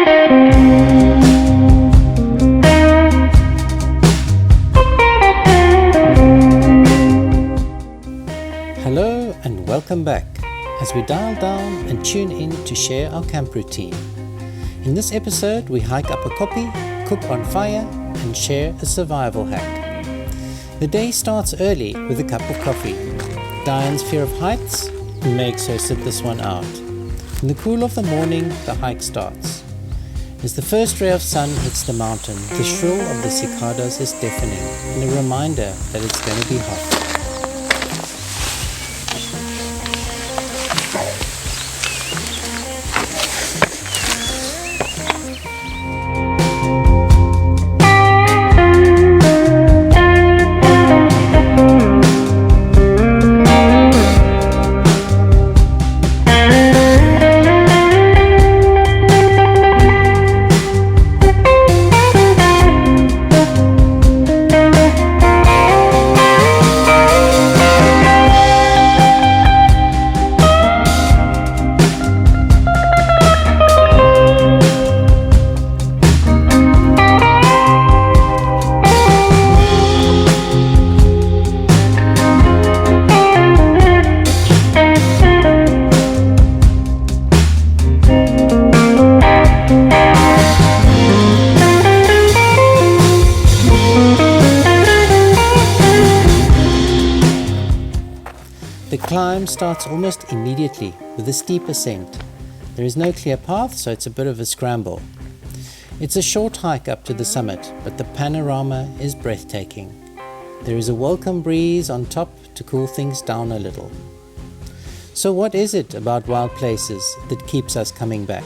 Hello and welcome back as we dial down and tune in to share our camp routine. In this episode we hike up a koppie, cook on fire and share a survival hack. The day starts early with a cup of coffee. Diane's fear of heights makes her sit this one out. In the cool of the morning the hike starts. As the first ray of sun hits the mountain, the shrill of the cicadas is deafening and a reminder that it's going to be hot. The climb starts almost immediately with a steep ascent. There is no clear path, so it's a bit of a scramble. It's a short hike up to the summit, but the panorama is breathtaking. There is a welcome breeze on top to cool things down a little. So what is it about wild places that keeps us coming back?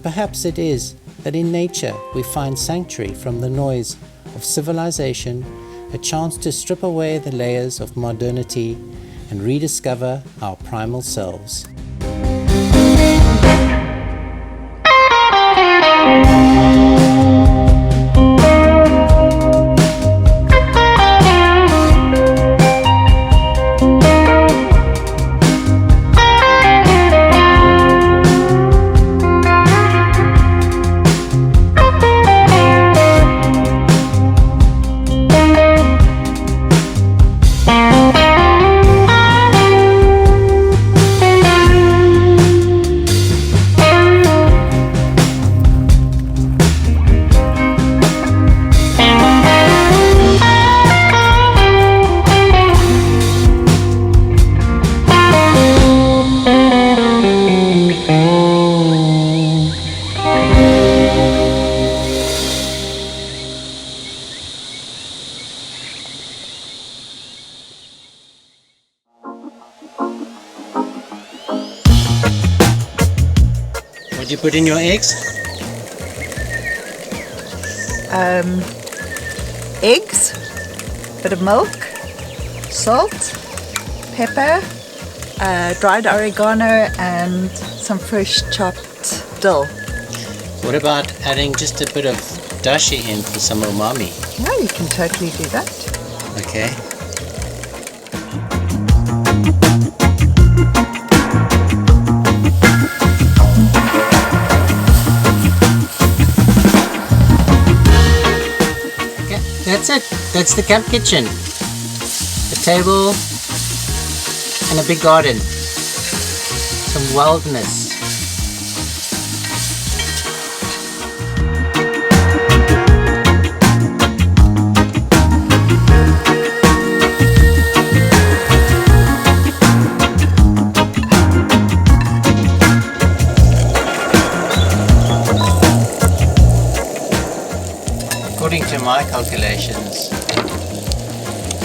Perhaps it is that in nature we find sanctuary from the noise of civilization, a chance to strip away the layers of modernity and rediscover our primal selves. What do you put in your eggs? Eggs, bit of milk, salt, pepper, dried oregano and some fresh chopped dill. What about adding just a bit of dashi in for some umami? Yeah, you can totally do that. Okay. That's it. That's the camp kitchen. A table and a big garden. Some wildness. According to my calculations,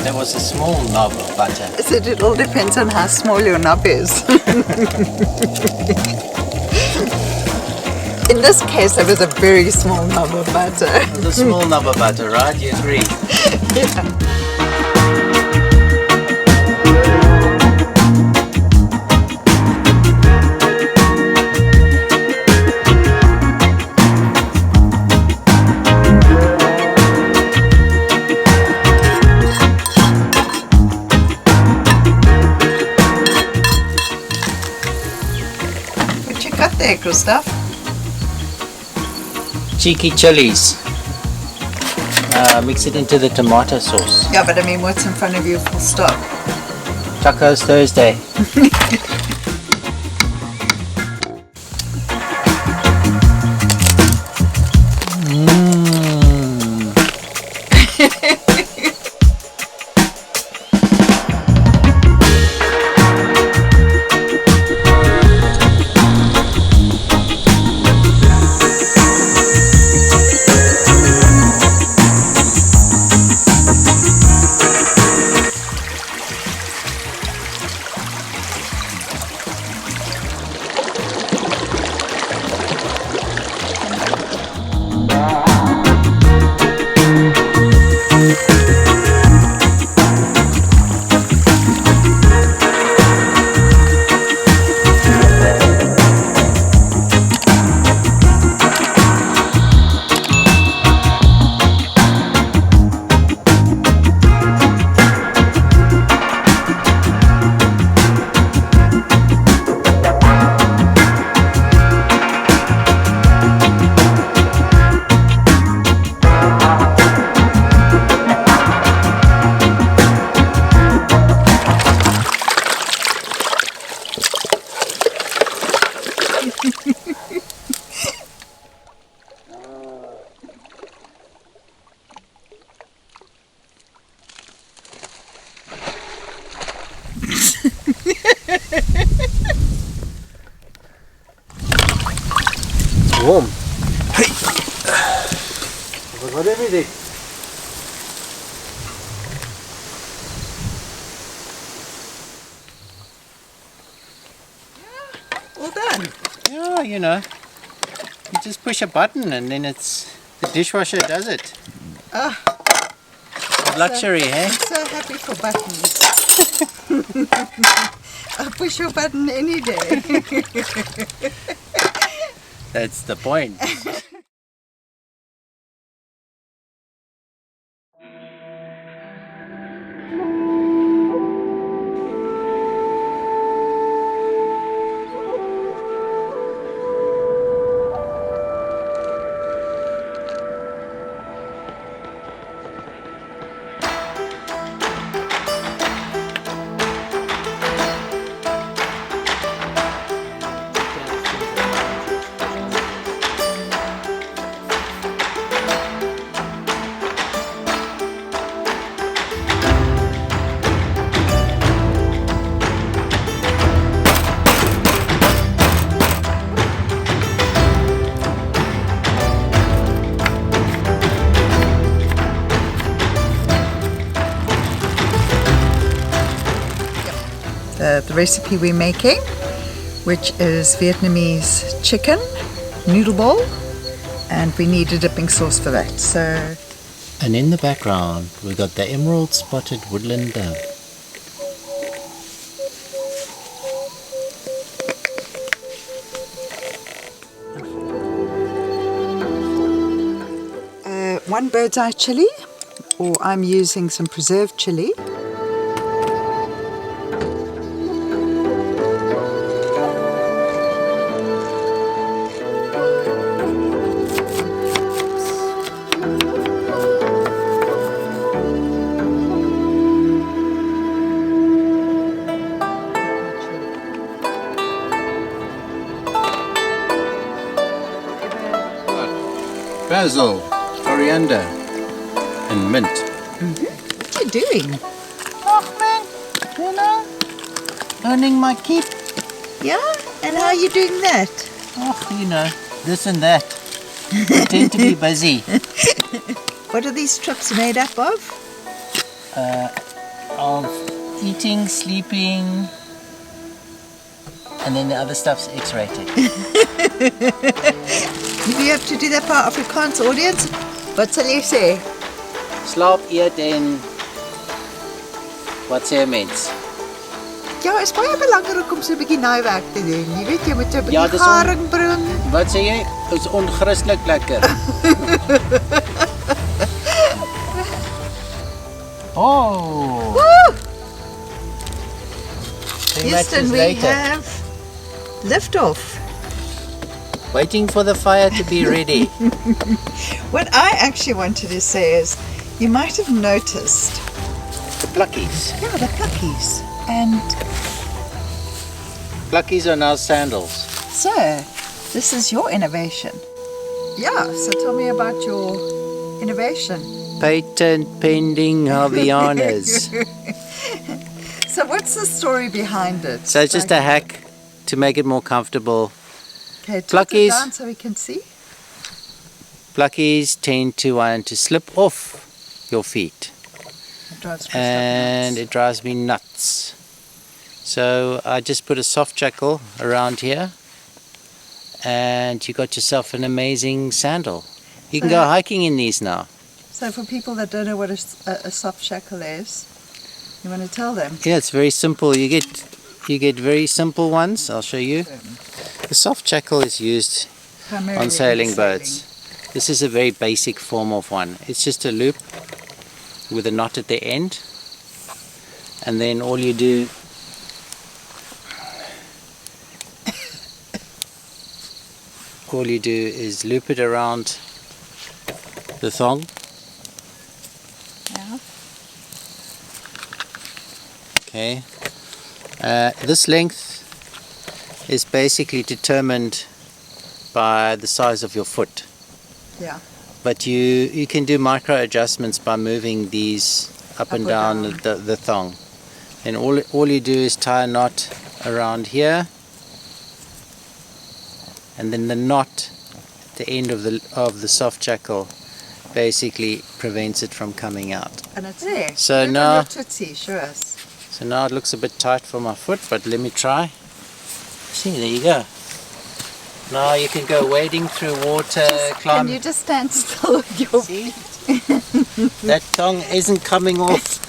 there was a small knob of butter. I said it all depends on how small your knob is. In this case, it was a very small knob of butter. It was a small knob of butter, right? You agree? Yeah. What you got there, Gustav? cheeky chilies. Mix it into the tomato sauce. Yeah, but I mean, what's in front of you? Full stop. Tacos Thursday. Warm. Hey. Wat heb je dit? All done. Yeah, you know. You just push a button and then it's the dishwasher does it. Luxury, eh? I'm so happy for buttons. I'll push your button any day. That's the point. The recipe we're making, which is Vietnamese chicken, noodle bowl, and we need a dipping sauce for that. So, And in the background, we got the emerald spotted woodland dove. one bird's eye chili, or I'm using some preserved chili. Basil, coriander, and mint. What are you doing? Oh man, you know, earning my keep. Yeah? And how are you doing that? Oh, you know, this and that. I tend to be busy. What are these trips made up of? Of eating, sleeping, and then the other stuff's X-rated. If you have to do that for Afrikaans audience, wat sal jy sê? Slaap, eet en wat sê 'n mens? Ja, is baie belangrik om so 'n bietjie naaiwerk te doen. Jy weet jy moet 'n Ja, bietjie dis garing bring. Wat sê jy? Is onchristelik lekker. Oh. Woo! 3 Houston, matches we later. have liftoff. Waiting for the fire to be ready. What I actually wanted to say is, you might have noticed, The pluckies. yeah, the pluckies. And Pluckies are now sandals. so, this is your innovation. Yeah, so tell me about your innovation. Patent pending Baviaanskloof. So what's the story behind it? So it's just a hack to make it more comfortable. Okay, tilt it Pluckies. down so we can see. Pluckies tend to want to slip off your feet. It drives Chris And nuts. it drives me nuts. So I just put a soft jackal around here, and you got yourself an amazing sandal. You can go hiking in these now. So for people that don't know what a soft shackle is, you want to tell them? Yeah, it's very simple. You get very simple ones. I'll show you. The soft jackal is used Primarily on sailing boats. This is a very basic form of one. It's just a loop with a knot at the end, and then all you do is loop it around the thong. Yeah. Okay. This length is basically determined by the size of your foot. Yeah. But you can do micro adjustments by moving these up and or down, down. The thong. And all you do is tie a knot around here, and then the knot at the end of the soft jackal basically prevents it from coming out. And it's there. So Put it now- on your tootsie, show us. So now it looks a bit tight for my foot, but let me try. See, there you go. Now you can go wading through water, climb. Can you just stand still with your See? That thong isn't coming off.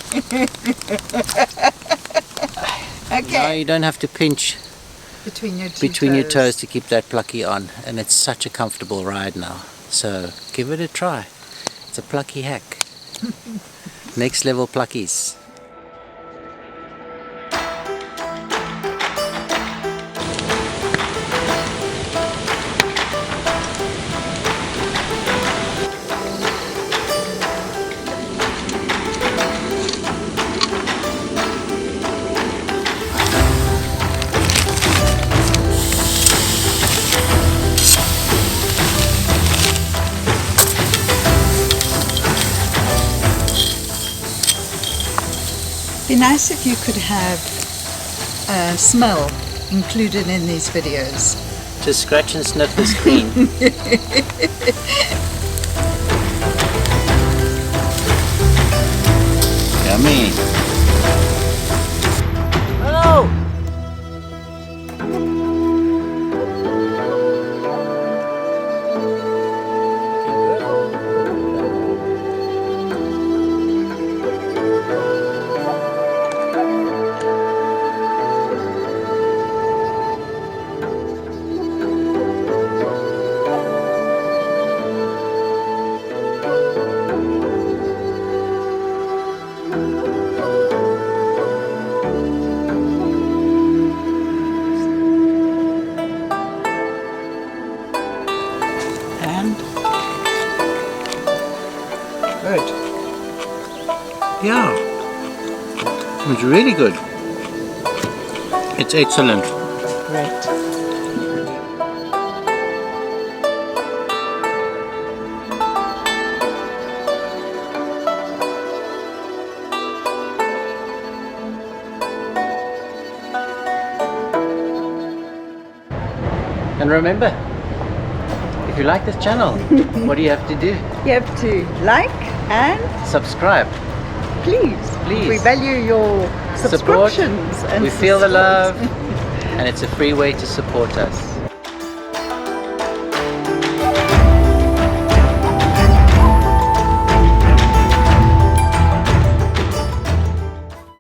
Now Okay. you don't have to pinch Between your two between your toes to keep that plucky on, and it's such a comfortable ride now. So give it a try. It's a plucky hack. Next level pluckies. Be nice if you could have a smell included in these videos. Just scratch and sniff the screen. Yummy. Oh! And good. Yeah. It's really good. It's excellent. Great. And remember, if you like this channel, what do you have to do? You have to like and Subscribe. please. Please. We value your Support. subscriptions. And We feel the support. love, and it's a free way to support us.